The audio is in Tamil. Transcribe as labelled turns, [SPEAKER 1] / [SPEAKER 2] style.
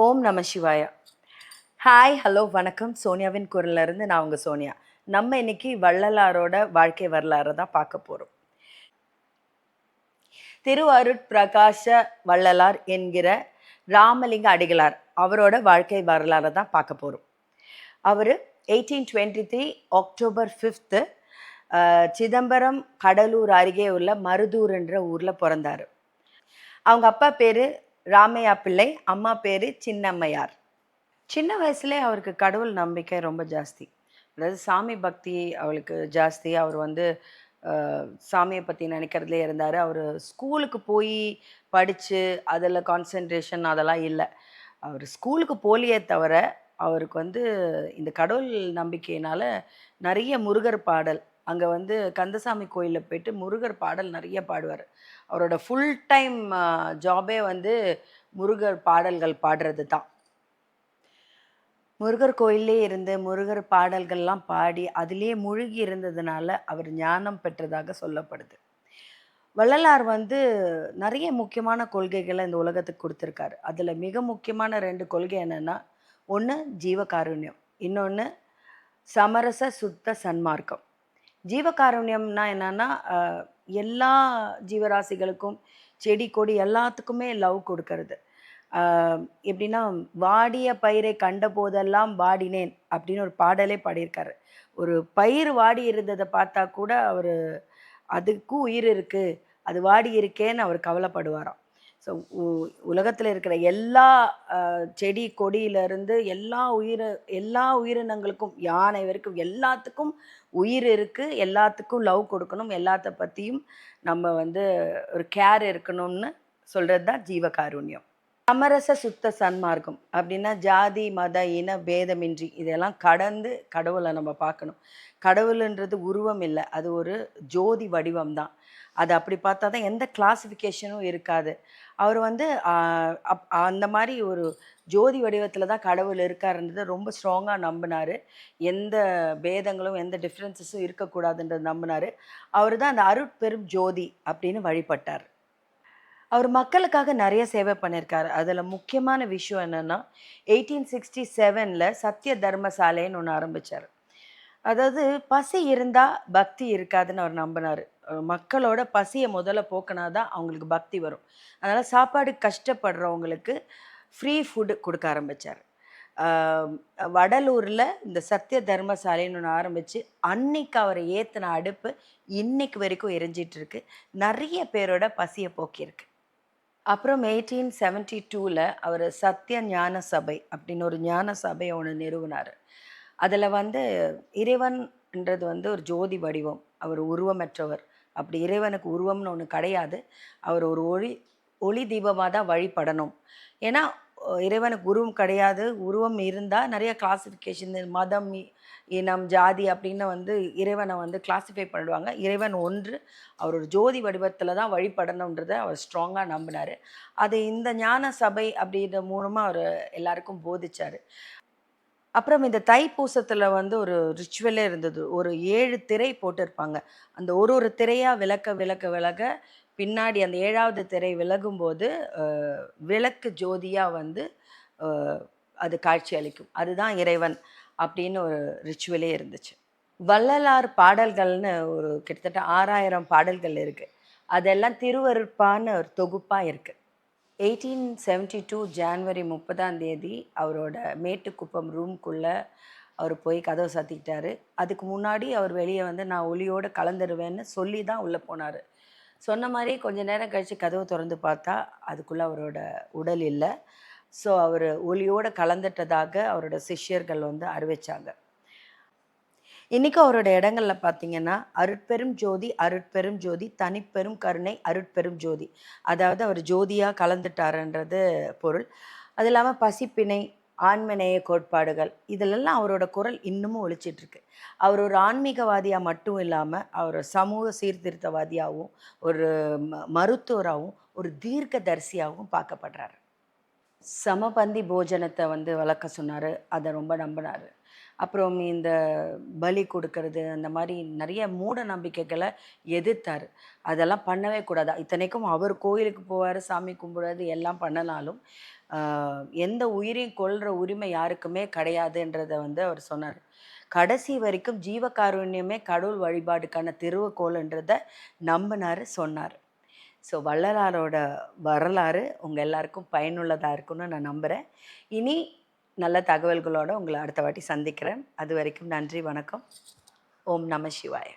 [SPEAKER 1] ஓம் நம சிவாய. ஹாய், ஹலோ, வணக்கம். சோனியாவின் குரல்ல இருந்து நான் உங்க சோனியா. நம்ம இன்னைக்கு வள்ளலாரோட வாழ்க்கை வரலாறு தான் பார்க்க போறோம். திருவருட் பிரகாச வள்ளலார் என்கிற ராமலிங்க அடிகளார் அவரோட வாழ்க்கை வரலாறை தான் பார்க்க போறோம். அவர் 1823 அக்டோபர் 5 சிதம்பரம் கடலூர் அருகே உள்ள மருதூர் என்ற ஊர்ல பிறந்தாரு. அவங்க அப்பா பேரு ராமையா பிள்ளை, அம்மா பேரு சின்னம்மையார். சின்ன வயசுலே அவருக்கு கடவுள் நம்பிக்கை ரொம்ப ஜாஸ்தி. அதாவது சாமி பக்தி அவளுக்கு ஜாஸ்தி. அவர் வந்து சாமியை பற்றி நினைக்கிறதுலே இருந்தார். அவர் ஸ்கூலுக்கு போய் படித்து அதில் கான்சென்ட்ரேஷன் அதெல்லாம் இல்லை. அவர் ஸ்கூலுக்கு போலியே தவிர அவருக்கு வந்து இந்த கடவுள் நம்பிக்கையினால் நிறைய முருகர் பாடல், அங்கே வந்து கந்தசாமி கோயிலில் போயிட்டு முருகர் பாடல் நிறைய பாடுவார். அவரோட ஃபுல் டைம் ஜாபே வந்து முருகர் பாடல்கள் பாடுறது தான். முருகர் கோயிலே இருந்து முருகர் பாடல்கள்லாம் பாடி அதிலே மூழ்கி இருந்ததுனால அவர் ஞானம் பெற்றதாக சொல்லப்படுது. வள்ளலார் வந்து நிறைய முக்கியமான கொள்கைகளை இந்த உலகத்துக்கு கொடுத்துருக்காரு. அதில் மிக முக்கியமான 2 கொள்கை என்னென்னா, ஒன்று ஜீவகாருண்யம், இன்னொன்று சமரச சுத்த சன்மார்க்கம். ஜீவகாருண்யம்னா என்னன்னா, எல்லா ஜீவராசிகளுக்கும் செடி கொடி எல்லாத்துக்குமே லவ் கொடுக்கறது. எப்படின்னா, வாடிய பயிரை கண்ட போதெல்லாம் வாடினேன் அப்படின்னு ஒரு பாடலே பாடியிருக்காரு. ஒரு பயிர் வாடி இருந்ததை பார்த்தா கூட அவர் அதுக்கும் உயிர் இருக்கு, அது வாடி இருக்கேன்னு அவர் கவலைப்படுவாராம். ஸோ உலகத்தில் இருக்கிற எல்லா செடி கொடியிலிருந்து எல்லா உயிரினங்களுக்கும், யானை வரைக்கும் எல்லாத்துக்கும் உயிர் இருக்குது, எல்லாத்துக்கும் லவ் கொடுக்கணும், எல்லாத்த பற்றியும் நம்ம வந்து ஒரு கேர் இருக்கணும்னு சொல்கிறது தான் ஜீவகாருண்யம். சமரச சுத்த சன்மார்க்கம் அப்படின்னா ஜாதி மத இன பேதமின்றி இதெல்லாம் கடந்து கடவுளை நம்ம பார்க்கணும். கடவுளுன்றது உருவம் இல்லை, அது ஒரு ஜோதி வடிவம் தான். அது அப்படி பார்த்தா தான் எந்த கிளாசிஃபிகேஷனும் இருக்காது. அவர் வந்து அந்த மாதிரி ஒரு ஜோதி வடிவத்தில் தான் கடவுள் இருக்காருன்றதை ரொம்ப ஸ்ட்ராங்காக நம்பினார். எந்த பேதங்களும் எந்த டிஃப்ரென்சஸும் இருக்கக்கூடாதுன்றது நம்பினார். அவர் தான் அந்த அருட்பெரும் ஜோதி அப்படின்னு வழிபட்டார். அவர் மக்களுக்காக நிறைய சேவை பண்ணியிருக்காரு. அதில் முக்கியமான விஷயம் என்னென்னா, 1867 சத்திய தர்மசாலைன்னு ஒன்று ஆரம்பித்தார். அதாவது பசி இருந்தால் பக்தி இருக்காதுன்னு அவர் நம்பினார். மக்களோட பசியை முதல்ல போக்கினா தான் அவங்களுக்கு பக்தி வரும். அதனால் சாப்பாடு கஷ்டப்படுறவங்களுக்கு ஃப்ரீ ஃபுட்டு கொடுக்க ஆரம்பித்தார். வடலூரில் இந்த சத்திய தர்மசாலைன்னு ஒன்று ஆரம்பித்து அன்னைக்கு அவரை ஏற்றின அடுப்பு இன்னைக்கு வரைக்கும் எரிஞ்சிட்டு இருக்கு. நிறைய பேரோட பசியை போக்கியிருக்கு. அப்புறம் 1872 அவர் சத்திய ஞான சபை அப்படின்னு ஒரு ஞான சபையை ஒன்று நிறுவினார். அதில் வந்து இறைவன்ன்றது வந்து ஒரு ஜோதி வடிவம், அவர் உருவமற்றவர். அப்படி இறைவனுக்கு உருவம்னு ஒன்று கிடையாது. அவர் ஒரு ஒளி தீபமாக தான் வழிபடணும். ஏன்னா இறைவனுக்கு உருவம் கிடையாது. உருவம் இருந்தால் நிறைய கிளாசிஃபிகேஷன், மதம், இனம், ஜாதி அப்படின்னு வந்து இறைவனை வந்து கிளாஸிஃபை பண்ணிடுவாங்க. இறைவன் ஒன்று, அவர் ஒரு ஜோதி வடிவத்தில் தான் வழிபடணுன்றதை அவர் ஸ்ட்ராங்காக நம்பினார். அது இந்த ஞான சபை அப்படின்ற மூலமாக அவர் எல்லாருக்கும் போதிச்சார். அப்புறம் இந்த தைப்பூசத்தில் வந்து ஒரு ரிச்சுவலே இருந்தது. ஒரு 7 திரை போட்டிருப்பாங்க. அந்த ஒரு திரையாக விளக்க பின்னாடி அந்த 7வது திரை விலகும்போது விளக்கு ஜோதியாக வந்து அது காட்சி அளிக்கும். அதுதான் இறைவன் அப்படின்னு ஒரு ரிச்சுவலே இருந்துச்சு. வள்ளலார் பாடல்கள்னு ஒரு கிட்டத்தட்ட 6000 பாடல்கள் இருக்குது. அதெல்லாம் திருவருட்பான்னு ஒரு தொகுப்பாக இருக்குது. 1872 ஜான்வரி 30 அவரோட மேட்டுக்குப்பம் ரூம்குள்ளே அவர் போய் கதவை சாத்திக்கிட்டாரு. அதுக்கு முன்னாடி அவர் வெளியே வந்து நான் ஒளியோடு கலந்துருவேன்னு சொல்லி தான் உள்ளே போனார். சொன்ன மாதிரியே கொஞ்ச நேரம் கழித்து கதவை திறந்து பார்த்தா அதுக்குள்ளே அவரோட உடல் இல்லை. ஸோ அவர் ஒளியோடு கலந்துட்டதாக அவரோட சிஷ்யர்கள் வந்து அறிவிச்சாங்க. இன்றைக்கும் அவரோட இடங்களில் பார்த்தீங்கன்னா, அருட்பெரும் ஜோதி அருட்பெரும் ஜோதி தனிப்பெரும் கருணை அருட்பெரும் ஜோதி, அதாவது அவர் ஜோதியாக கலந்துட்டாருன்றது பொருள். அது இல்லாமல் பசிப்பிணை, ஆன்மநேய கோட்பாடுகள், இதிலெல்லாம் அவரோட குரல் இன்னமும் ஒலிச்சிட்ருக்கு. அவர் ஒரு ஆன்மீகவாதியாக மட்டும் இல்லாமல் அவர் சமூக சீர்திருத்தவாதியாகவும் ஒரு மருத்துவராகவும் ஒரு தீர்க்கதரிசியாகவும் பார்க்கப்படுறாரு. சமபந்தி போஜனத்தை வந்து வளர்க்க சொன்னார். அதை ரொம்ப நம்பினார். அப்புறம் இந்த பலி கொடுக்கறது, அந்த மாதிரி நிறைய மூட நம்பிக்கைகளை எதிர்த்தார். அதெல்லாம் பண்ணவே கூடாது. இத்தனைக்கும் அவர் கோயிலுக்கு போவார், சாமி கும்பிடுறது எல்லாம் பண்ணனாலும் எந்த உயிரையும் கொல்ற உரிமை யாருக்குமே கிடையாதுன்றத வந்து அவர் சொன்னார். கடைசி வரைக்கும் ஜீவகாருண்யமே கடவுள் வழிபாடுக்கான திறவுகோல்ன்றத நம்பினாரு, சொன்னார். ஸோ வள்ளலாரோட வரலாறு உங்கள் எல்லாருக்கும் பயனுள்ளதாக இருக்கும்னு நான் நம்புகிறேன். இனி நல்ல தகவல்களோடு உங்களை அடுத்த வாட்டி சந்திக்கிறேன். அது வரைக்கும் நன்றி, வணக்கம். ஓம் நம சிவாய.